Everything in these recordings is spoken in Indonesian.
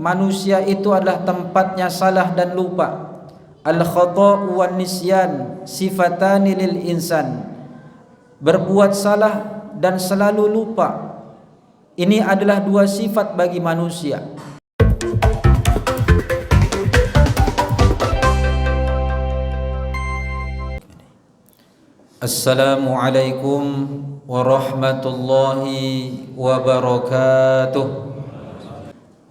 manusia itu adalah tempatnya salah dan lupa. Al-khata'u wan nisyan sifatani lil insan. Berbuat salah dan selalu lupa, ini adalah dua sifat bagi manusia. Assalamualaikum warahmatullahi wabarakatuh.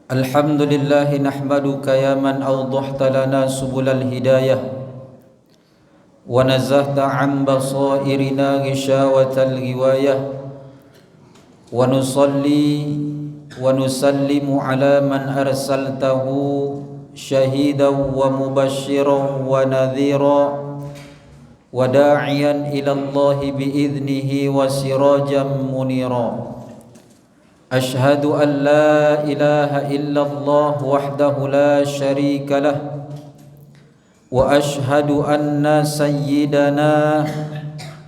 Alhamdulillahi nahmaduka ya man awdahta lana subulal hidayah wa nazahta an basairina gishawatal ghiwayah wa nusalli wa nusallimu ala man arsaltahu syahidan wa mubashiran wa nadhira wa da'iyan ila Allah bi'idhnihi wa sirajan munira. Ashhadu an la ilaha illallah wahdahu la syarika lah wa ashhadu anna sayyidana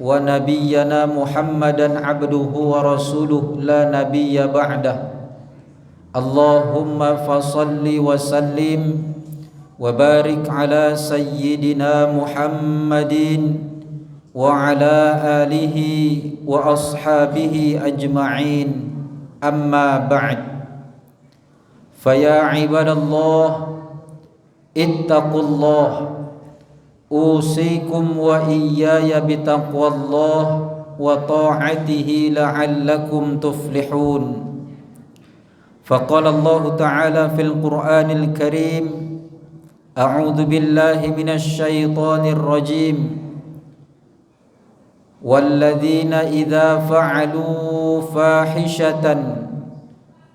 wa nabiyyana Muhammadan abduhu wa rasuluh la nabiyya ba'dah. Allahumma fasalli wa sallim wa barik ala sayyidina Muhammadin wa ala alihi wa ashabihi ajma'in, amma ba'd. Faya ibadallah ittaqullah, usikum wa iyaya bitaqwallah wa ta'atihi la'allakum tuflihun. Faqala Allah ta'ala fil Qur'anil Karim, a'udzu billahi minasy syaithanir rajim. Walladzina idza fa'alu fahishatan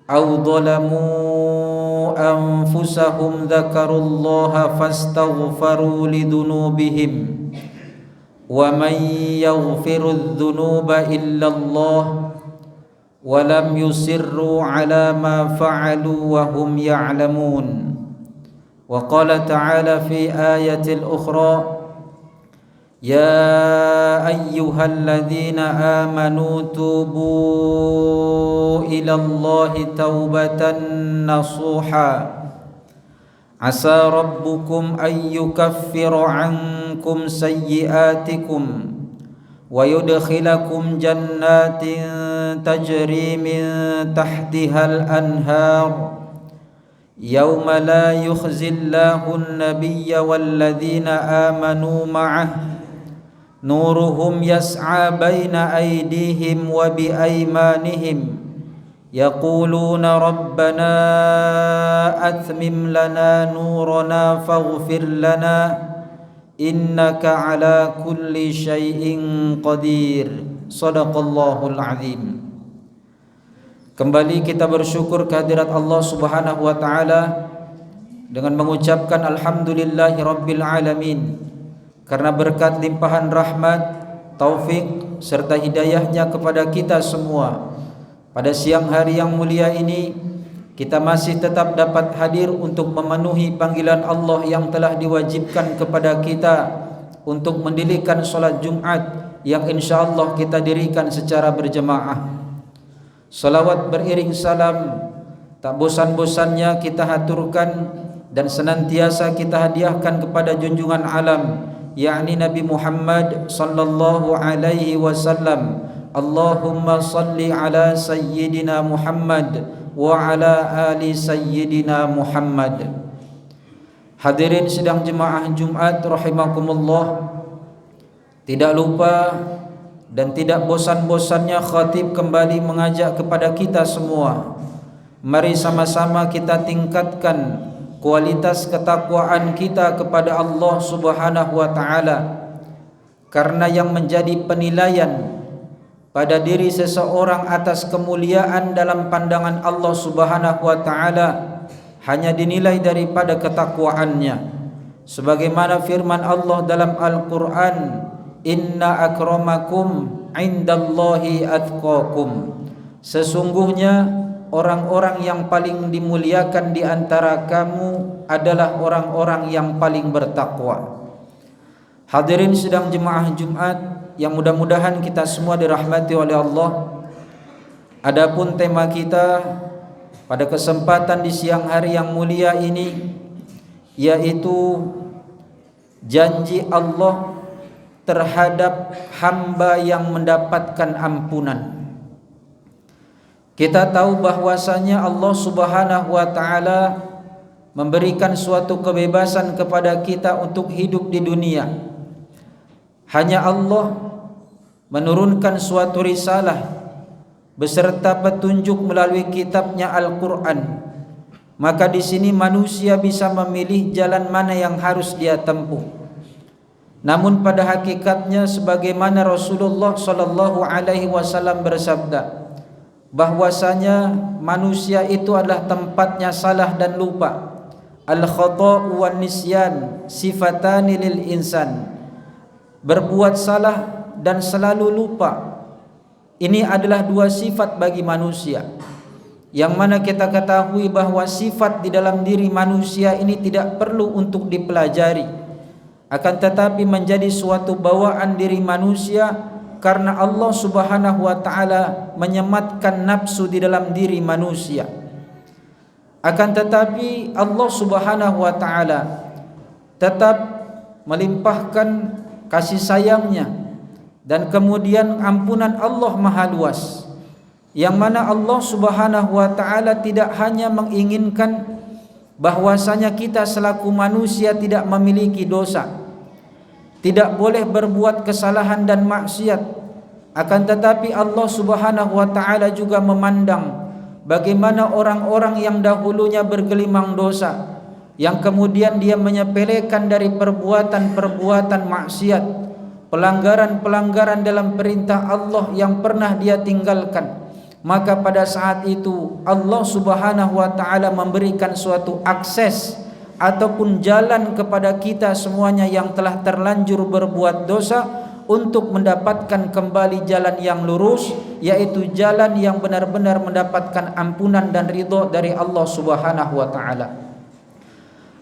aw dhalamu anfusahum dzakarullaha fastaghfaru lidunubihim wa man yaghfirudz dzunuba illallah wa lam yusirru ala ma fa'alu wa hum ya'lamun. Wa qala ta'ala fi ayatil ukhra, ya ayyuhalladzina amanu tubu ilallahi taubatan nasuha asa rabbukum an yukaffira ankum sayyiatikum wa yudkhilakum jannatin tajri min tahtihal anhar yauma la yukhzillahu an-nabiyya walladzina amanu ma'ah nuruhum yas'a baina aydihim wa bi aymanihim yaquluna rabbana atmim lana nurana faghfir lana innaka ala kulli syai'in qadir. Shadaqallahul azim. Kembali kita bersyukur kehadirat Allah Subhanahu wa taala dengan mengucapkan alhamdulillahi rabbil alamin, karena berkat limpahan rahmat, taufik serta hidayahnya kepada kita semua, pada siang hari yang mulia ini kita masih tetap dapat hadir untuk memenuhi panggilan Allah yang telah diwajibkan kepada kita untuk mendirikan solat Jumat yang insyaallah kita dirikan secara berjemaah. Salawat beriring salam tak bosan-bosannya kita haturkan dan senantiasa kita hadiahkan kepada junjungan alam, yakni Nabi Muhammad sallallahu alaihi wasallam. Allahumma salli ala sayyidina Muhammad wa ala ali sayyidina Muhammad. Hadirin sidang jemaah Jumat rahimakumullah, tidak lupa dan tidak bosan-bosannya khatib kembali mengajak kepada kita semua, mari sama-sama kita tingkatkan kualitas ketakwaan kita kepada Allah Subhanahu wa taala, karena yang menjadi penilaian pada diri seseorang atas kemuliaan dalam pandangan Allah Subhanahu wa taala hanya dinilai daripada ketakwaannya, sebagaimana firman Allah dalam Al-Qur'an, inna akramakum indallahi atqakum, sesungguhnya orang-orang yang paling dimuliakan di antara kamu adalah orang-orang yang paling bertakwa. Hadirin sidang jemaah Jumat yang mudah-mudahan kita semua dirahmati oleh Allah. Adapun tema kita pada kesempatan di siang hari yang mulia ini, yaitu janji Allah terhadap hamba yang mendapatkan ampunan. Kita tahu bahwasanya Allah Subhanahu wa taala memberikan suatu kebebasan kepada kita untuk hidup di dunia. Hanya Allah menurunkan suatu risalah beserta petunjuk melalui kitabnya Al-Quran. Maka di sini manusia bisa memilih jalan mana yang harus dia tempuh. Namun pada hakikatnya sebagaimana Rasulullah SAW bersabda, bahwasanya manusia itu adalah tempatnya salah dan lupa. Al-khata'u wan nisyan sifatani lil insan. Berbuat salah dan selalu lupa, ini adalah dua sifat bagi manusia, yang mana kita ketahui bahwa sifat di dalam diri manusia ini tidak perlu untuk dipelajari, akan tetapi menjadi suatu bawaan diri manusia karena Allah Subhanahu wa taala menyematkan nafsu di dalam diri manusia. Akan tetapi Allah Subhanahu wa taala tetap melimpahkan kasih sayangnya dan kemudian ampunan Allah maha luas, yang mana Allah Subhanahu wa taala tidak hanya menginginkan bahwasanya kita selaku manusia tidak memiliki dosa, tidak boleh berbuat kesalahan dan maksiat, akan tetapi Allah Subhanahu wa taala juga memandang bagaimana orang-orang yang dahulunya bergelimang dosa, yang kemudian dia menyepelekan dari perbuatan-perbuatan maksiat, pelanggaran-pelanggaran dalam perintah Allah yang pernah dia tinggalkan. Maka pada saat itu Allah Subhanahu wa taala memberikan suatu akses ataupun jalan kepada kita semuanya yang telah terlanjur berbuat dosa untuk mendapatkan kembali jalan yang lurus, yaitu jalan yang benar-benar mendapatkan ampunan dan ridha dari Allah Subhanahu wa taala.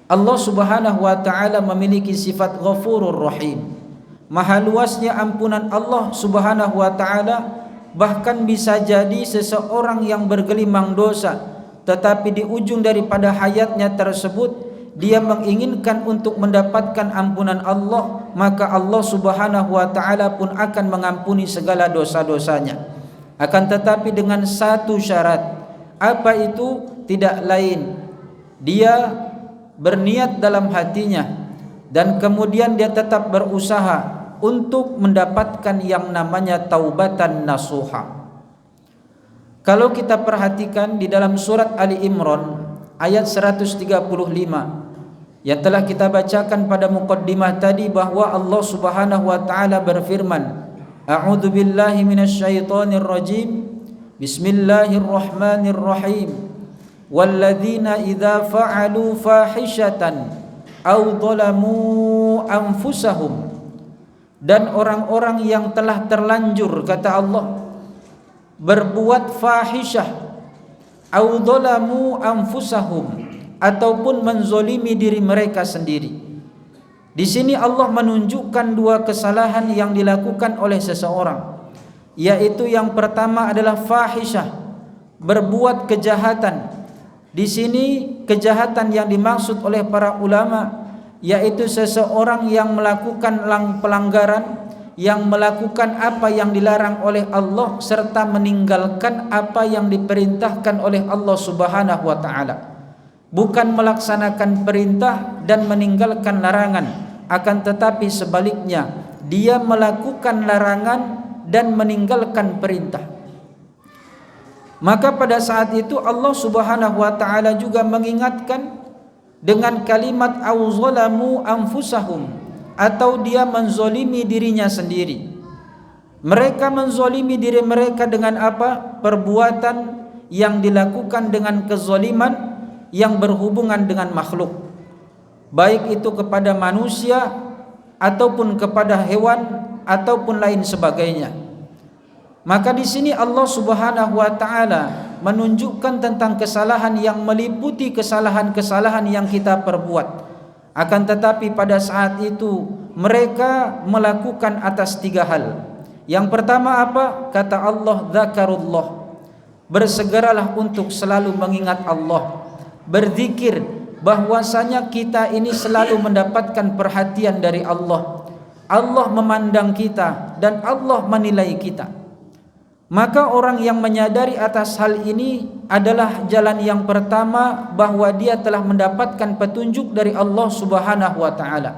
Allah Subhanahu wa taala memiliki sifat Ghafurur Rahim. Maha luasnya ampunan Allah Subhanahu wa taala, bahkan bisa jadi seseorang yang bergelimang dosa tetapi di ujung daripada hayatnya tersebut dia menginginkan untuk mendapatkan ampunan Allah, maka Allah Subhanahu wa taala pun akan mengampuni segala dosa-dosanya. Akan tetapi dengan satu syarat. Apa itu? Tidak lain, dia berniat dalam hatinya dan kemudian dia tetap berusaha untuk mendapatkan yang namanya taubatan nasuha. Kalau kita perhatikan di dalam surat Ali Imran ayat 135 yang telah kita bacakan pada muqaddimah tadi, bahwa Allah Subhanahu wa taala berfirman, A'udzu billahi minasyaitonir rajim. Bismillahirrahmanirrahim. Walladzina idza fa'alu fahishatan aw dhalamu anfusahum. Dan orang-orang yang telah terlanjur, kata Allah, berbuat fahisyah, au dhalamu anfusahum, ataupun menzolimi diri mereka sendiri. Di sini Allah menunjukkan dua kesalahan yang dilakukan oleh seseorang, yaitu yang pertama adalah fahisyah, berbuat kejahatan. Di sini kejahatan yang dimaksud oleh para ulama yaitu seseorang yang melakukan pelanggaran, yang melakukan apa yang dilarang oleh Allah serta meninggalkan apa yang diperintahkan oleh Allah Subhanahu wa taala. Bukan melaksanakan perintah dan meninggalkan larangan, akan tetapi sebaliknya dia melakukan larangan dan meninggalkan perintah. Maka pada saat itu Allah Subhanahu wa taala juga mengingatkan dengan kalimat auzalamu anfusahum, atau dia menzolimi dirinya sendiri. Mereka menzolimi diri mereka dengan apa? Perbuatan yang dilakukan dengan kezoliman yang berhubungan dengan makhluk, baik itu kepada manusia ataupun kepada hewan ataupun lain sebagainya. Maka di sini Allah Subhanahu wa taala menunjukkan tentang kesalahan yang meliputi kesalahan-kesalahan yang kita perbuat. Akan tetapi pada saat itu mereka melakukan atas tiga hal. Yang pertama apa? Kata Allah, dzakarullah. bersegeralah untuk selalu mengingat Allah, berzikir, bahwasanya kita ini selalu mendapatkan perhatian dari Allah. Allah memandang kita dan Allah menilai kita. Maka orang yang menyadari atas hal ini adalah jalan yang pertama, bahwa dia telah mendapatkan petunjuk dari Allah Subhanahu wa taala.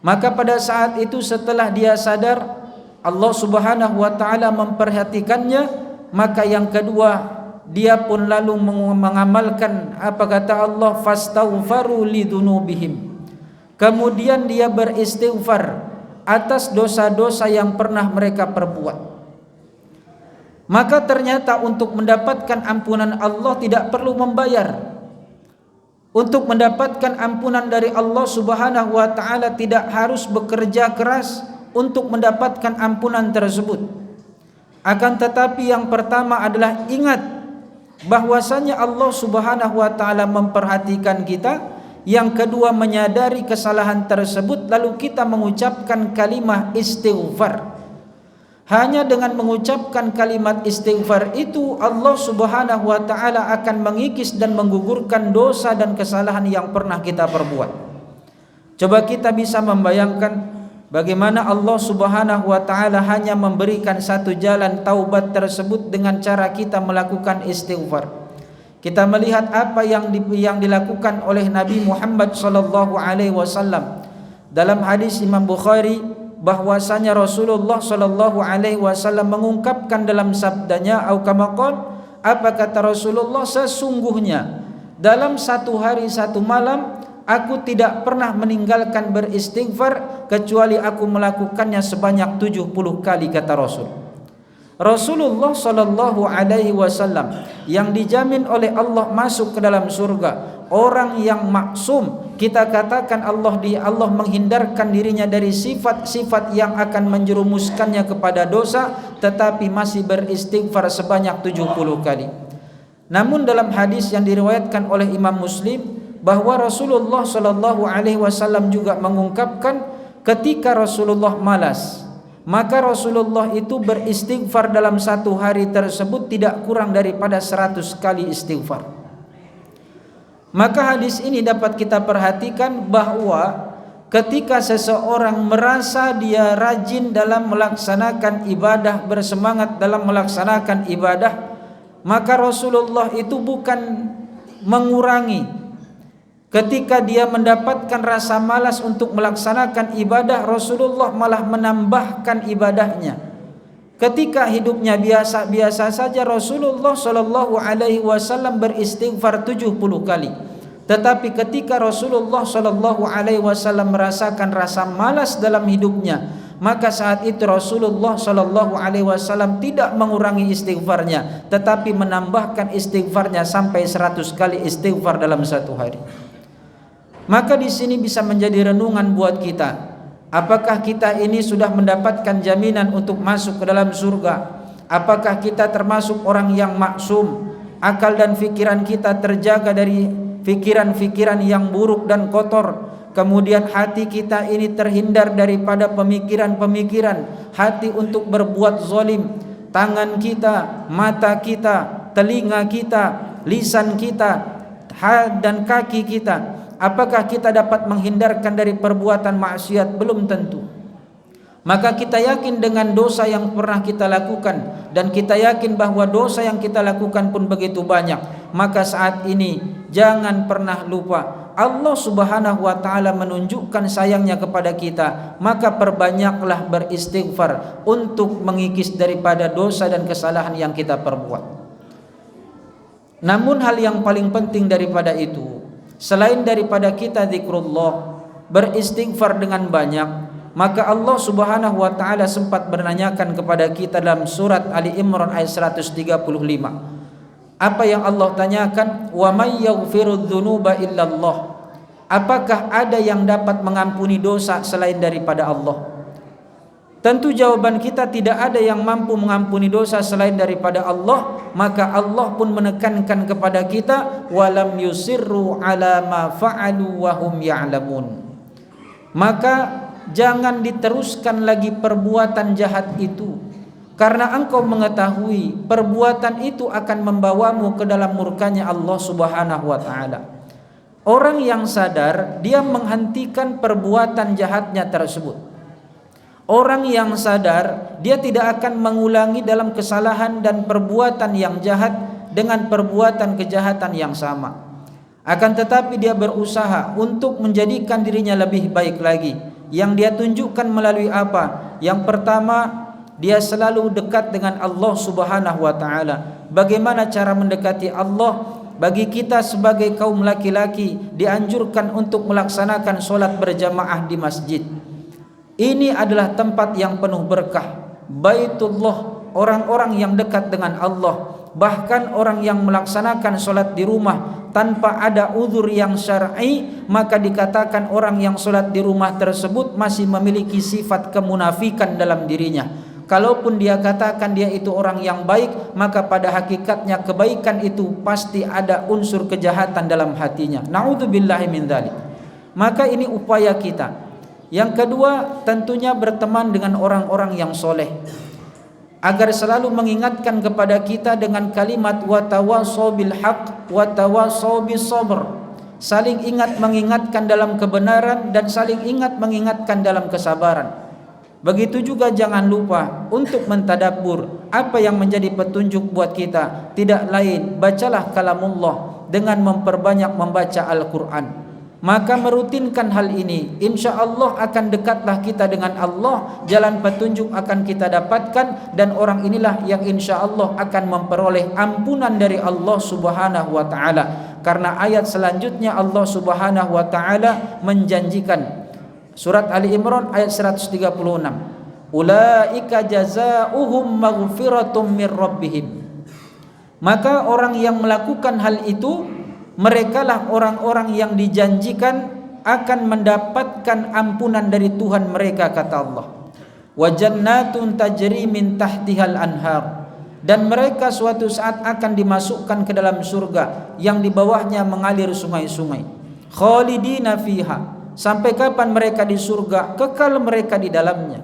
Maka pada saat itu setelah dia sadar Allah Subhanahu wa taala memperhatikannya, maka yang kedua dia pun lalu mengamalkan apa kata Allah, fastaghfaru lidzunubihim. Kemudian dia beristighfar atas dosa-dosa yang pernah mereka perbuat. Maka ternyata untuk mendapatkan ampunan Allah tidak perlu membayar. Untuk mendapatkan ampunan dari Allah Subhanahu wa taala tidak harus bekerja keras untuk mendapatkan ampunan tersebut. Akan tetapi yang pertama adalah ingat bahwasanya Allah Subhanahu wa taala memperhatikan kita. Yang kedua menyadari kesalahan tersebut lalu kita mengucapkan kalimat istighfar. Hanya dengan mengucapkan kalimat istighfar itu Allah Subhanahu wa taala akan mengikis dan menggugurkan dosa dan kesalahan yang pernah kita perbuat. Coba kita bisa membayangkan bagaimana Allah Subhanahu wa taala hanya memberikan satu jalan taubat tersebut dengan cara kita melakukan istighfar. Kita melihat apa yang dilakukan oleh Nabi Muhammad sallallahu alaihi wasallam dalam hadis Imam Bukhari, bahwasanya Rasulullah sallallahu alaihi wasallam mengungkapkan dalam sabdanya, au kama qala, apa kata Rasulullah, sesungguhnya dalam satu hari satu malam aku tidak pernah meninggalkan beristighfar kecuali aku melakukannya sebanyak 70 kali, kata Rasul. Rasulullah sallallahu alaihi wasallam yang dijamin oleh Allah masuk ke dalam surga, orang yang maksum, kita katakan Allah menghindarkan dirinya dari sifat-sifat yang akan menjerumuskannya kepada dosa, tetapi masih beristighfar sebanyak 70 kali. Namun dalam hadis yang diriwayatkan oleh Imam Muslim, bahwa Rasulullah sallallahu alaihi wasallam juga mengungkapkan ketika Rasulullah malas, maka Rasulullah itu beristighfar dalam satu hari tersebut tidak kurang daripada 100 kali istighfar. Maka hadis ini dapat kita perhatikan bahwa ketika seseorang merasa dia rajin dalam melaksanakan ibadah, bersemangat dalam melaksanakan ibadah, maka Rasulullah itu bukan mengurangi. Ketika dia mendapatkan rasa malas untuk melaksanakan ibadah, Rasulullah malah menambahkan ibadahnya. Ketika hidupnya biasa-biasa saja, Rasulullah sallallahu alaihi wasallam beristighfar 70 kali. Tetapi ketika Rasulullah sallallahu alaihi wasallam merasakan rasa malas dalam hidupnya, maka saat itu Rasulullah sallallahu alaihi wasallam tidak mengurangi istighfarnya, tetapi menambahkan istighfarnya sampai 100 kali istighfar dalam satu hari. Maka di sini bisa menjadi renungan buat kita. Apakah kita ini sudah mendapatkan jaminan untuk masuk ke dalam surga? Apakah kita termasuk orang yang maksum? Akal dan pikiran kita terjaga dari pikiran-pikiran yang buruk dan kotor. Kemudian hati kita ini terhindar daripada pemikiran-pemikiran hati untuk berbuat zalim. Tangan kita, mata kita, telinga kita, lisan kita, dan kaki kita. Apakah kita dapat menghindarkan dari perbuatan maksiat? Belum tentu. Maka kita yakin dengan dosa yang pernah kita lakukan, dan kita yakin bahwa dosa yang kita lakukan pun begitu banyak. Maka saat ini jangan pernah lupa Allah Subhanahu wa taala menunjukkan sayangnya kepada kita, maka perbanyaklah beristighfar untuk mengikis daripada dosa dan kesalahan yang kita perbuat. Namun hal yang paling penting daripada itu, selain daripada kita zikrullah, beristighfar dengan banyak, maka Allah Subhanahu wa taala sempat menanyakan kepada kita dalam surat Ali Imran ayat 135. Apa yang Allah tanyakan? Wa may yaghfirudz dzunuba illallah. Apakah ada yang dapat mengampuni dosa selain daripada Allah? Tentu jawaban kita tidak ada yang mampu mengampuni dosa selain daripada Allah. Maka Allah pun menekankan kepada kita, walam yusirru ala ma fa'alu wa hum ya'lamun. Maka jangan diteruskan lagi perbuatan jahat itu, karena engkau mengetahui perbuatan itu akan membawamu ke dalam murkanya Allah Subhanahu wa taala. Orang yang sadar, dia menghentikan perbuatan jahatnya tersebut. Orang yang sadar, dia tidak akan mengulangi dalam kesalahan dan perbuatan yang jahat dengan perbuatan kejahatan yang sama. Akan tetapi dia berusaha untuk menjadikan dirinya lebih baik lagi. Yang dia tunjukkan melalui apa? Yang pertama, dia selalu dekat dengan Allah Subhanahu wa taala. Bagaimana cara mendekati Allah? Bagi kita sebagai kaum laki-laki dianjurkan untuk melaksanakan solat berjamaah di masjid. Ini adalah tempat yang penuh berkah. Baitullah, orang-orang yang dekat dengan Allah. Bahkan orang yang melaksanakan solat di rumah tanpa ada uzur yang syar'i, maka dikatakan orang yang solat di rumah tersebut masih memiliki sifat kemunafikan dalam dirinya. Kalaupun dia katakan dia itu orang yang baik, maka pada hakikatnya kebaikan itu pasti ada unsur kejahatan dalam hatinya. Na'udzubillahi min dzalik. Maka ini upaya kita. Yang kedua, tentunya berteman dengan orang-orang yang soleh, agar selalu mengingatkan kepada kita dengan kalimat wa tawassaw bil haqq wa tawassaw bis sabr. Saling ingat mengingatkan dalam kebenaran dan saling ingat mengingatkan dalam kesabaran. Begitu juga jangan lupa untuk mentadabbur apa yang menjadi petunjuk buat kita. Tidak lain, bacalah kalamullah dengan memperbanyak membaca Al-Quran. Maka merutinkan hal ini, insya Allah akan dekatlah kita dengan Allah. Jalan petunjuk akan kita dapatkan, dan orang inilah yang insya Allah akan memperoleh ampunan dari Allah Subhanahu wa ta'ala. Karena ayat selanjutnya Allah Subhanahu wa ta'ala menjanjikan, surat Ali Imran ayat 136, ulaika jazaohum maghfiratum mir rabbihim. Maka orang yang melakukan hal itu, merekalah orang-orang yang dijanjikan akan mendapatkan ampunan dari Tuhan mereka, kata Allah. Wa jannatun tajri min tahtihal anhar, dan mereka suatu saat akan dimasukkan ke dalam surga yang di bawahnya mengalir sungai-sungai. Khalidina fiha, sampai kapan mereka di surga? Kekal mereka di dalamnya.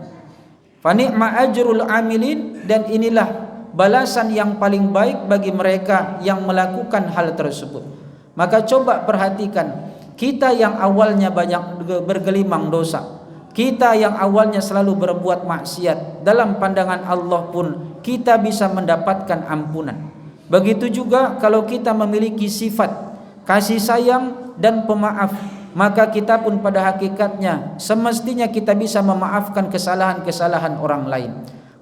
Fa ni'ma ajrul amilin, dan inilah balasan yang paling baik bagi mereka yang melakukan hal tersebut. Maka coba perhatikan, kita yang awalnya banyak bergelimang dosa, kita yang awalnya selalu berbuat maksiat, dalam pandangan Allah pun kita bisa mendapatkan ampunan. Begitu juga kalau kita memiliki sifat kasih sayang dan pemaaf, maka kita pun pada hakikatnya semestinya kita bisa memaafkan kesalahan-kesalahan orang lain.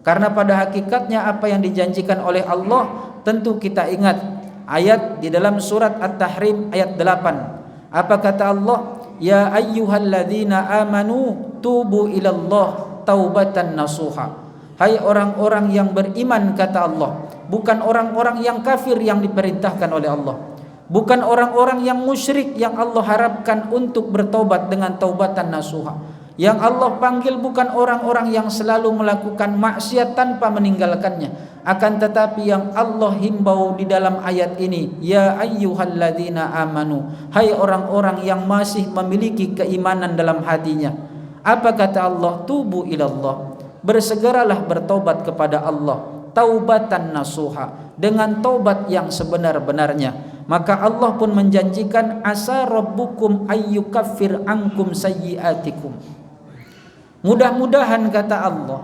Karena pada hakikatnya apa yang dijanjikan oleh Allah, tentu kita ingat ayat di dalam surat At-Tahrim ayat 8. Apa kata Allah? Ya ayyuhalladzina amanu tubu ilallah taubatan nasuha. Hai orang-orang yang beriman, kata Allah, bukan orang-orang yang kafir yang diperintahkan oleh Allah, bukan orang-orang yang musyrik yang Allah harapkan untuk bertobat dengan taubatan nasuha. Yang Allah panggil bukan orang-orang yang selalu melakukan maksiat tanpa meninggalkannya, akan tetapi yang Allah himbau di dalam ayat ini, ya ayyuhalladzina amanu, hai orang-orang yang masih memiliki keimanan dalam hatinya. Apa kata Allah? Tubu ilallah, bersegeralah bertobat kepada Allah, taubatan nasuha, dengan taubat yang sebenar-benarnya. Maka Allah pun menjanjikan, asa rabbukum ayyukaffir ankum sayyiatikum. Mudah-mudahan, kata Allah,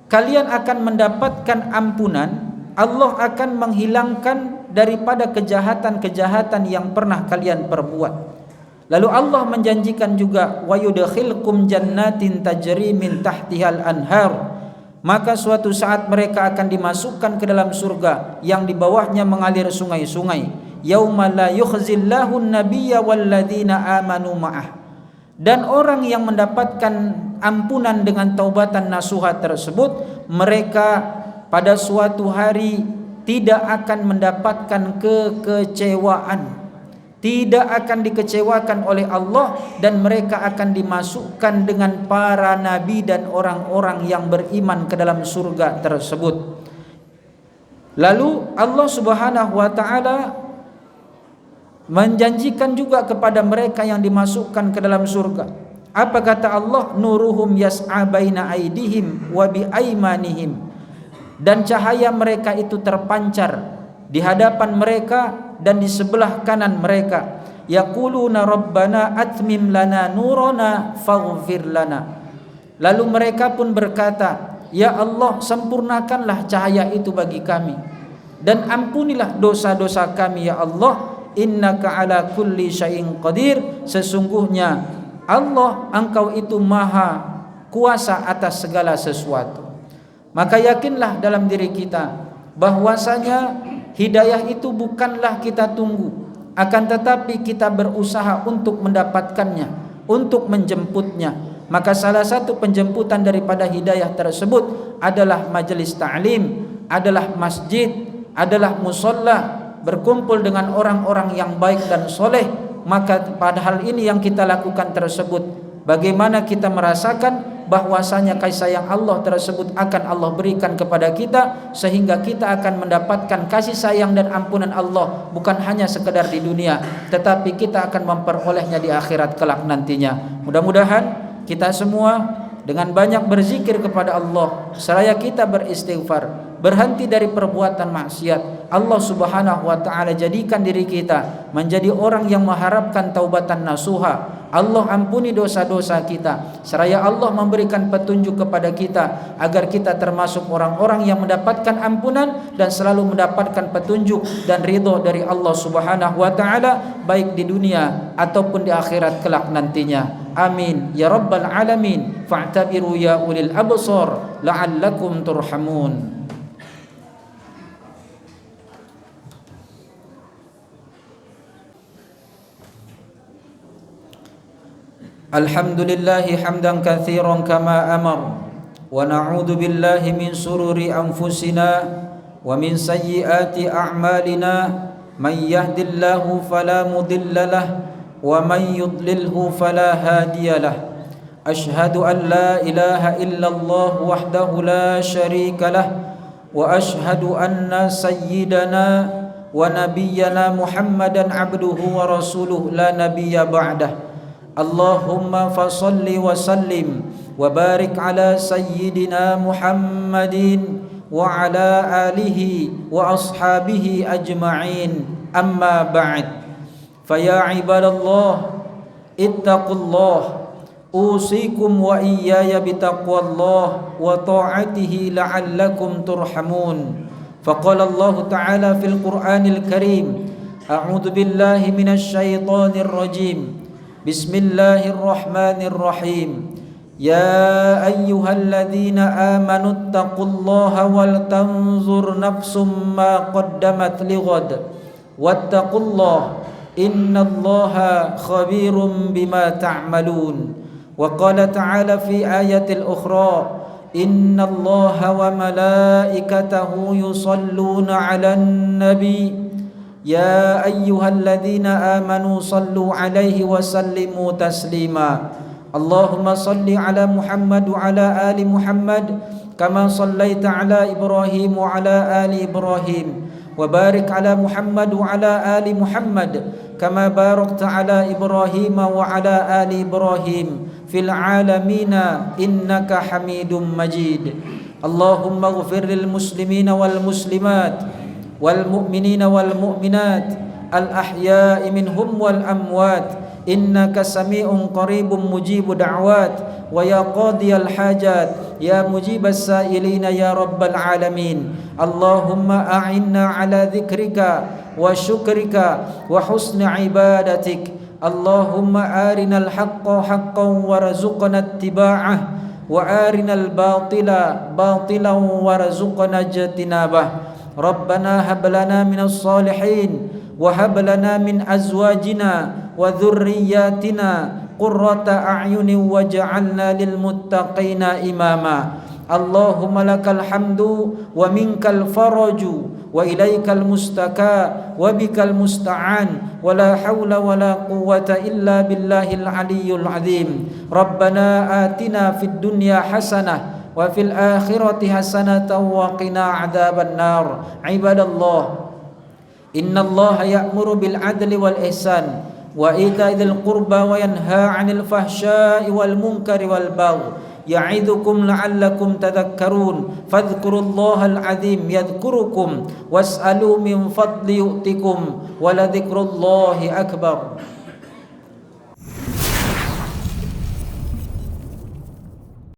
kalian akan mendapatkan ampunan. Allah akan menghilangkan daripada kejahatan-kejahatan yang pernah kalian perbuat. Lalu Allah menjanjikan juga, wa yudkhilkum jannatin tajri min tahtihal anhar. Maka suatu saat mereka akan dimasukkan ke dalam surga yang di bawahnya mengalir sungai-sungai. Yauma la yukhzillahu an-nabiyya walladzina amanu ma'ah. Dan orang yang mendapatkan ampunan dengan taubatan nasuha tersebut, mereka pada suatu hari tidak akan mendapatkan kekecewaan, tidak akan dikecewakan oleh Allah, dan mereka akan dimasukkan dengan para nabi dan orang-orang yang beriman ke dalam surga tersebut. Lalu Allah Subhanahu wa ta'ala menjanjikan juga kepada mereka yang dimasukkan ke dalam surga. Apa kata Allah? Nuruhum yas'a baina aidihim wa bi aimanihim. dan cahaya mereka itu terpancar di hadapan mereka dan di sebelah kanan mereka. Yaquluna rabbana atmim lana nurana faghfir lana. Lalu mereka pun berkata, ya Allah, sempurnakanlah cahaya itu bagi kami dan ampunilah dosa-dosa kami ya Allah. Innaka ala kulli syai'in qadir. Sesungguhnya Allah, Engkau itu maha kuasa atas segala sesuatu. Maka yakinlah dalam diri kita bahwasanya hidayah itu bukanlah kita tunggu, akan tetapi kita berusaha untuk mendapatkannya, untuk menjemputnya. Maka salah satu penjemputan daripada hidayah tersebut adalah majelis ta'lim, adalah masjid, adalah musalla, berkumpul dengan orang-orang yang baik dan soleh. Maka padahal ini yang kita lakukan tersebut, bagaimana kita merasakan bahwasanya kasih sayang Allah tersebut akan Allah berikan kepada kita, sehingga kita akan mendapatkan kasih sayang dan ampunan Allah bukan hanya sekedar di dunia, tetapi kita akan memperolehnya di akhirat kelak nantinya. Mudah-mudahan kita semua dengan banyak berzikir kepada Allah, seraya kita beristighfar, berhenti dari perbuatan maksiat, Allah Subhanahu wa taala jadikan diri kita menjadi orang yang mengharapkan taubatan nasuha. Allah ampuni dosa-dosa kita, seraya Allah memberikan petunjuk kepada kita agar kita termasuk orang-orang yang mendapatkan ampunan dan selalu mendapatkan petunjuk dan ridho dari Allah Subhanahu wa taala, baik di dunia ataupun di akhirat kelak nantinya. Amin ya rabbal alamin. Fa'tabiru ya ulil absar la'allakum turhamun. Alhamdulillahi hamdan katsiran kama amar, wa na'udzu billahi min sururi anfusina wa min sayyiati a'malina. Man yahdihillahu fala mudilla lahu wa man yudlilhu fala hadiyalah. Ashhadu an la ilaha illallah wahdahu la syarika lah, wa ashhadu anna sayyidana wa nabiyyana Muhammadan abduhu wa rasuluhu la nabiyya ba'dah. Allahumma fasalli wa sallim wa barik ala sayyidina Muhammadin wa ala alihi wa ashabihi ajma'in. Amma ba'd. Faya ibadallah, ittaqullah, usikum wa iyaya bitaqwallah wa ta'atihi la'allakum turhamun. Faqala Allah ta'ala fil Qur'anil Karim, a'udzu billahi minasy syaithanir rajim. Bismillahirrahmanirrahim. Ya ayyuhalladzina amanu taqullaha wal tanzur nafsum ma qaddamat lighad wattaqullaha innallaha khabirum bima ta'malun. Wa qala ta'ala fi ayatil ukhra, innallaha wa malaikatahu yusalluna 'alan nabi ya ayyuhalladzina amanu sallu alaihi wa sallimu taslima. Allahumma salli ala Muhammad wa ala ali Muhammad kama sallaita ala Ibrahim wa ala ali Ibrahim, wa barik ala Muhammad wa ala ali Muhammad kama barakta ala Ibrahim wa ala ali Ibrahim fil alamina innaka Hamidum Majid. Allahumma ighfir lil muslimina wal muslimat wal mu'minina wal mu'minat al ahya'i minhum wal amwat innaka sami'un qaribun mujibu da'wat wa ya qadiyal hajat ya mujibas sa'ilina ya rabbal alamin. Allahumma a'inna ala dhikrika wa syukrika wa husni ibadatik. Allahumma arinal haqqa haqqan warzuqna ittiba'ah wa arinal batila batilan warzuqna ijtinabah. Rabbana hab lana minas salihin wa hab lana min azwajina wa dhurriyyatina qurrata a'yunin waj'alna lil muttaqina imama. Allahumma lakal hamdu wa minkal faraju wa ilaikal mustaka wa bikal musta'an wa la hawla wa la quwwata illa billahil aliyyul azim. Rabbana atina fid dunya hasanah wa fil akhirati hasanatan wa qina adzaban nar. Ibadallah, innallaha ya'muru bil adli wal ihsan wa ita'i dzil qurba wa yanha 'anil fahsya'i wal munkari wal baghi ya'idukum la'allakum tadhakkarun fadhkurullahal azim yadhkurukum was'alu min fadli yu'tikum wa la dzikrullahi akbar.